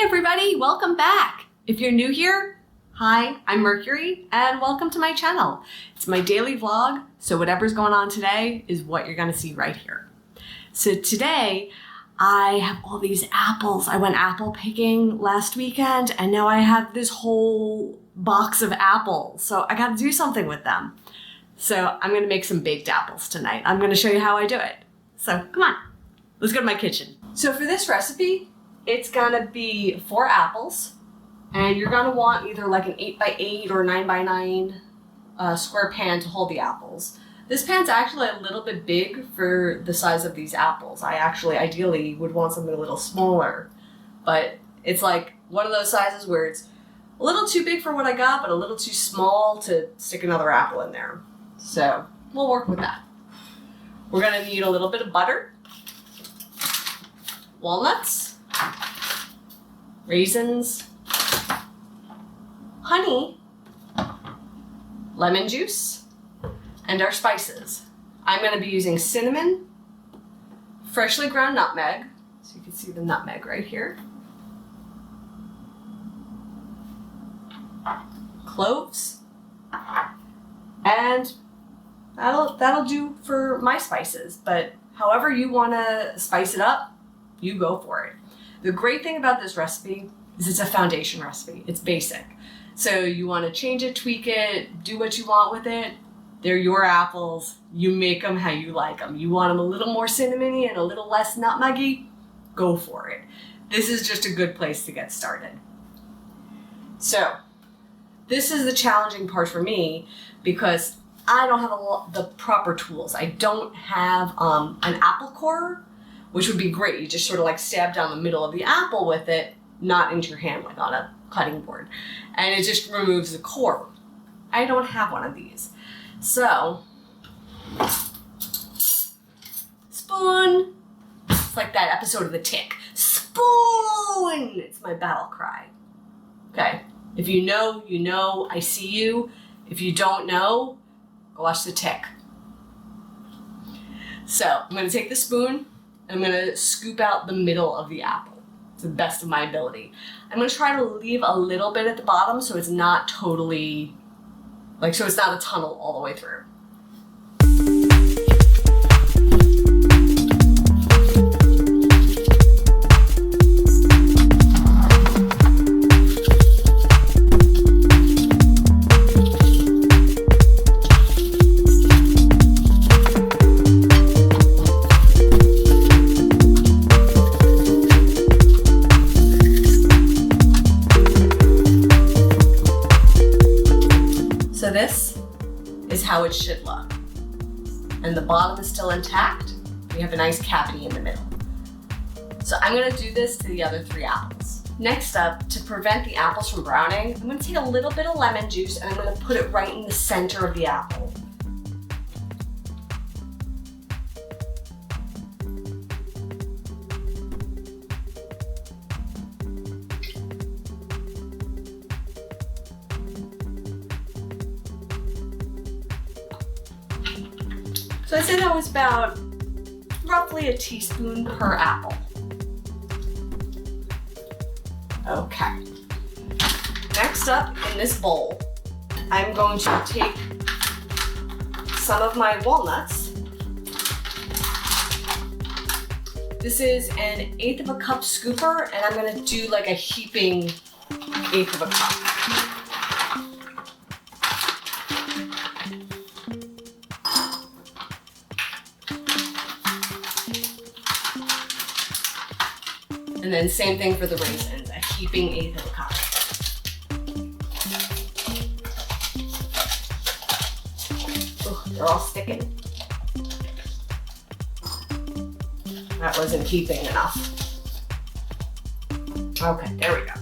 Hey everybody, welcome back. If you're new here, hi, I'm Mercury and welcome to my channel. It's my daily vlog, so whatever's going on today is what you're gonna see right here. So today, I have all these apples. I went apple picking last weekend and now I have this whole box of apples. So I gotta do something with them. So I'm gonna make some baked apples tonight. I'm gonna show you how I do it. So come on, let's go to my kitchen. So for this recipe, it's gonna be 4 apples, and you're gonna want either like an 8x8 or 9x9 square pan to hold the apples. This pan's actually a little bit big for the size of these apples. I actually ideally would want something a little smaller, but it's like one of those sizes where it's a little too big for what I got, but a little too small to stick another apple in there. So we'll work with that. We're gonna need a little bit of butter, walnuts, raisins, honey, lemon juice, and our spices. I'm going to be using cinnamon, freshly ground nutmeg, so you can see the nutmeg right here, cloves, and that'll do for my spices, but however you want to spice it up, you go for it. The great thing about this recipe is it's a foundation recipe. It's basic. So you want to change it, tweak it, do what you want with it. They're your apples. You make them how you like them. You want them a little more cinnamony and a little less nutmeggy? Go for it. This is just a good place to get started. So this is the challenging part for me because I don't have the proper tools. I don't have an apple core, which would be great. You just sort of like stab down the middle of the apple with it, not into your hand like on a cutting board. And it just removes the core. I don't have one of these. So, spoon. It's like that episode of The Tick. Spoon! It's my battle cry. Okay, if you know, you know, I see you. If you don't know, go watch The Tick. So, I'm gonna take the spoon, I'm gonna scoop out the middle of the apple to the best of my ability. I'm gonna try to leave a little bit at the bottom so it's not totally, so it's not a tunnel all the way through. So this is how it should look. And the bottom is still intact. We have a nice cavity in the middle. So I'm gonna do this to the other 3 apples. Next up, to prevent the apples from browning, I'm gonna take a little bit of lemon juice and I'm gonna put it right in the center of the apple. So I'd say that was about roughly a teaspoon per apple. Okay. Next up in this bowl, I'm going to take some of my walnuts. This is an 1/8 of a cup scooper, and I'm gonna do like a heaping 1/8 of a cup. And then same thing for the raisins, a heaping 1/8 of a cup. Ooh, they're all sticking. That wasn't heaping enough. Okay, there we go.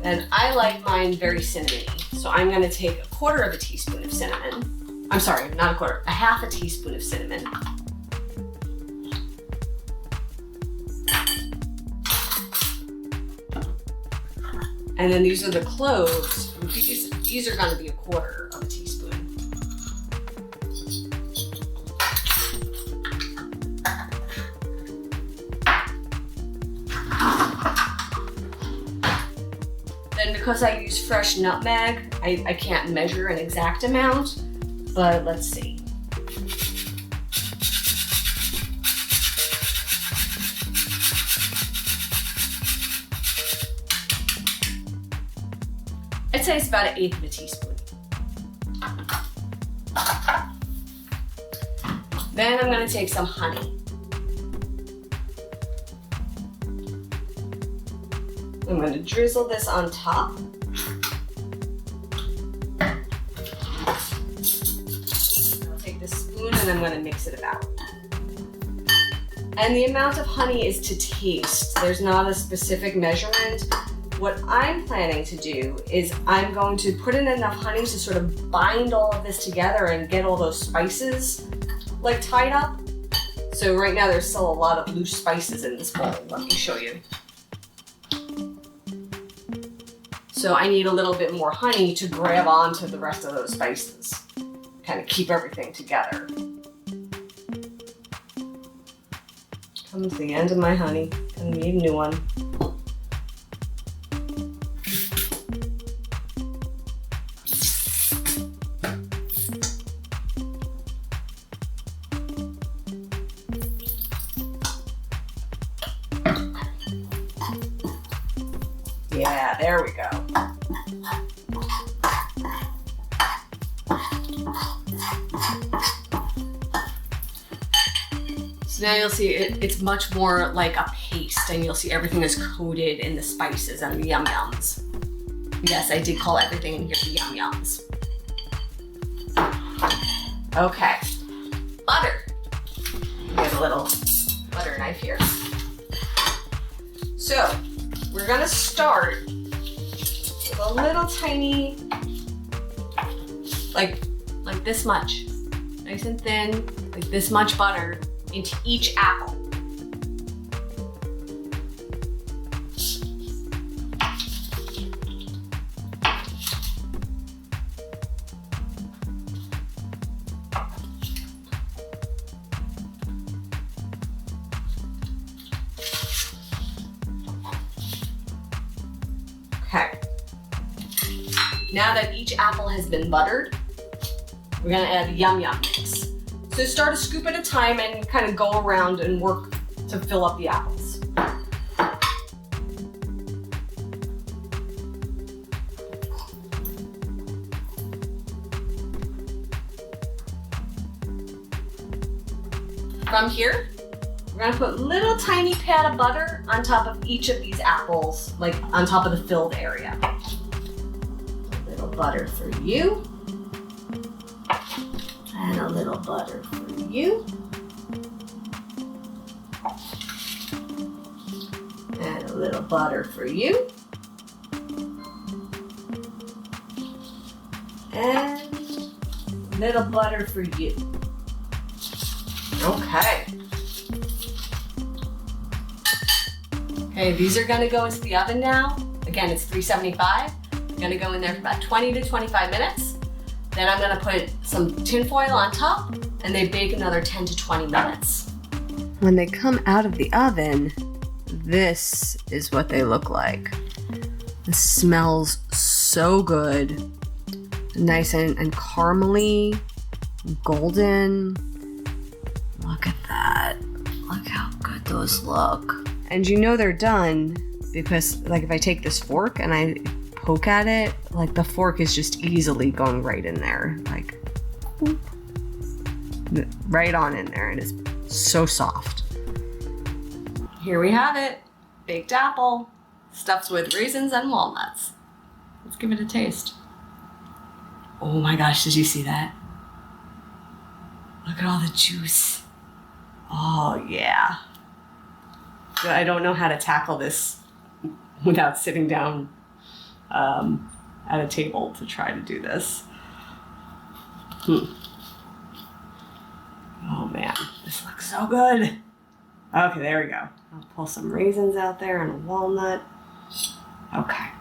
And I like mine very cinnamony. So I'm gonna take 1/4 teaspoon of cinnamon. I'm sorry, not a quarter, a 1/2 teaspoon of cinnamon. And then these are the cloves. These are gonna be 1/4 teaspoon. Then because I use fresh nutmeg, I can't measure an exact amount, but let's see. I'd say it's about 1/8 of a teaspoon. Then I'm gonna take some honey. I'm gonna drizzle this on top. I'll take this spoon and I'm gonna mix it about. And the amount of honey is to taste. There's not a specific measurement. What I'm planning to do is I'm going to put in enough honey to sort of bind all of this together and get all those spices like tied up. So right now there's still a lot of loose spices in this bowl. Let me show you. So I need a little bit more honey to grab onto the rest of those spices. Kind of keep everything together. Coming to the end of my honey. Gonna need a new one. Yeah, there we go. So now you'll see it's much more like a paste, and you'll see everything is coated in the spices and the yum-yums. Yes, I did call everything in here the yum-yums. Okay, butter. We have a little butter knife here. So, we're gonna start with a little tiny, like this much, nice and thin, like this much butter into each apple. Okay. Now that each apple has been buttered, we're gonna add a yum-yum mix. So start a scoop at a time and kind of go around and work to fill up the apples. From here, we're gonna put little tiny pat of butter on top of each of these apples, like on top of the filled area. A little butter for you. And a little butter for you. And a little butter for you. And a little butter for you. Okay. Okay, these are gonna go into the oven now. Again, it's 375. I'm gonna go in there for about 20 to 25 minutes. Then I'm gonna put some tin foil on top and they bake another 10 to 20 minutes. When they come out of the oven, this is what they look like. It smells so good. Nice and caramely, golden. Look at that. Look how good those look. And you know they're done because like if I take this fork and I poke at it, like the fork is just easily going right in there, like whoop, right on in there, and it's so soft. Here we have it, baked apple, stuffed with raisins and walnuts. Let's give it a taste. Oh my gosh, did you see that? Look at all the juice. Oh yeah. I don't know how to tackle this without sitting down at a table to try to do this. Oh man, this looks so good. Okay, there we go. I'll pull some raisins out there and a walnut. Okay.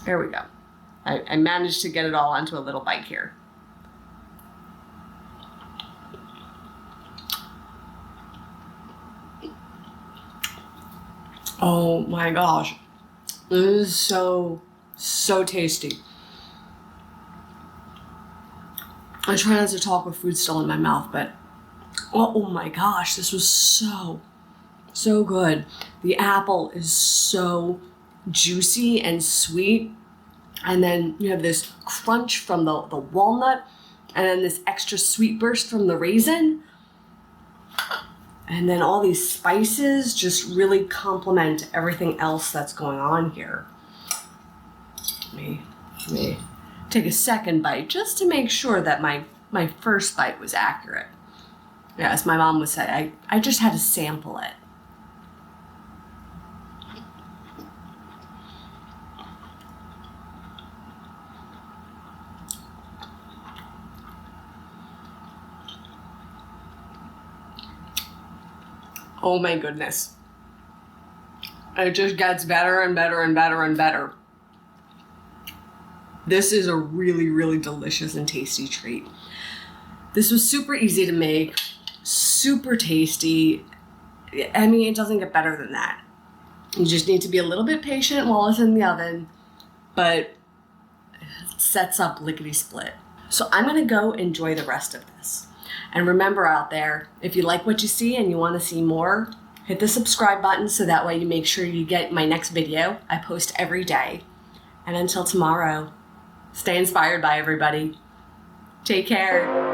There we go. I managed to get it all onto a little bite here. Oh my gosh. This is so tasty. I try not to talk with food still in my mouth, but oh my gosh, this was so good. The apple is so juicy and sweet. And then you have this crunch from the walnut, and then this extra sweet burst from the raisin. And then all these spices just really complement everything else that's going on here. Let me take a second bite just to make sure that my first bite was accurate. Yeah, as my mom would say, I just had to sample it. Oh my goodness. It just gets better and better and better and better. This is a really delicious and tasty treat. This was super easy to make, super tasty. I mean, it doesn't get better than that. You just need to be a little bit patient while it's in the oven, but it sets up lickety-split. So I'm gonna go enjoy the rest of this. And remember out there, if you like what you see and you want to see more, hit the subscribe button so that way you make sure you get my next video. I post every day. And until tomorrow, stay inspired by everybody. Take care.